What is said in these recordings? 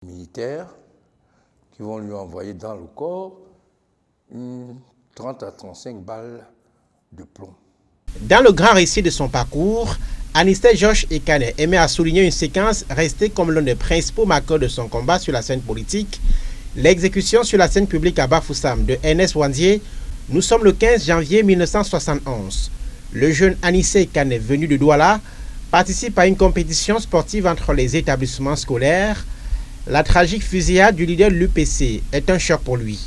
militaires qui vont lui envoyer dans le corps 30 à 35 balles de plomb. Dans le grand récit de son parcours, Anissé Georges Ekane aimait à souligner une séquence restée comme l'un des principaux marqueurs de son combat sur la scène politique, l'exécution sur la scène publique à Bafoussam de Ernest Wandier. Nous sommes le 15 janvier 1971. Le jeune Anissé Ekane, venu de Douala, participe à une compétition sportive entre les établissements scolaires. La tragique fusillade du leader de l'UPC est un choc pour lui,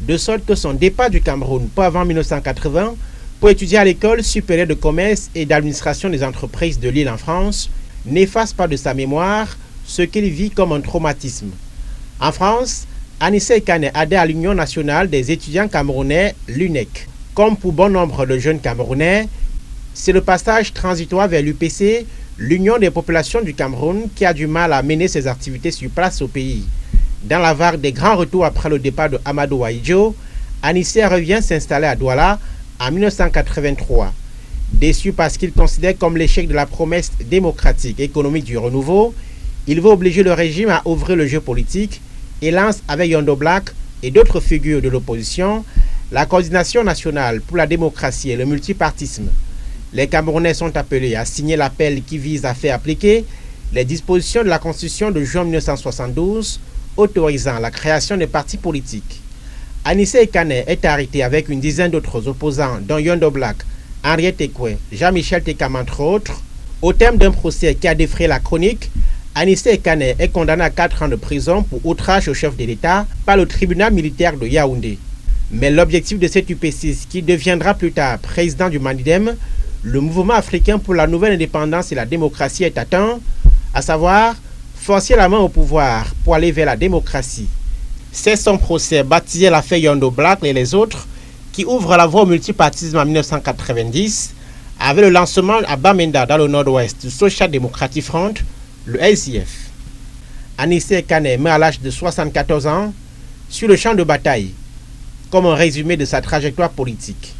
de sorte que son départ du Cameroun peu avant 1980 pour étudier à l'école supérieure de commerce et d'administration des entreprises de Lille en France n'efface pas de sa mémoire ce qu'il vit comme un traumatisme. En France, Anissé Ekane adhère à l'Union nationale des étudiants camerounais, l'UNEC. Comme pour bon nombre de jeunes Camerounais, c'est le passage transitoire vers l'UPC, l'Union des populations du Cameroun, qui a du mal à mener ses activités sur place au pays. Dans la vague des grands retours après le départ de Amadou Ahidjo, Anissé revient s'installer à Douala en 1983. Déçu parce qu'il considère comme l'échec de la promesse démocratique et économique du renouveau, il veut obliger le régime à ouvrir le jeu politique et lance avec Yondo Black et d'autres figures de l'opposition la coordination nationale pour la démocratie et le multipartisme. Les Camerounais sont appelés à signer l'appel qui vise à faire appliquer les dispositions de la Constitution de juin 1972 autorisant la création des partis politiques. Anissé Ekane est arrêté avec une dizaine d'autres opposants, dont Yondo Black, Henriette Ekwe, Jean-Michel Tekam entre autres. Au terme d'un procès qui a défrayé la chronique, Anissé Ekane est condamné à 4 ans de prison pour outrage au chef de l'État par le tribunal militaire de Yaoundé. Mais l'objectif de cet UP6, qui deviendra plus tard président du Mandidem, le mouvement africain pour la nouvelle indépendance et la démocratie, est atteint, à savoir forcer la main au pouvoir pour aller vers la démocratie. C'est son procès, baptisé l'affaire Yondo Black et les autres, qui ouvre la voie au multipartisme en 1990, avec le lancement à Bamenda, dans le nord-ouest, du Social Democratic Front, le LCF. Anissé Ekane meurt à l'âge de 74 ans sur le champ de bataille, comme un résumé de sa trajectoire politique.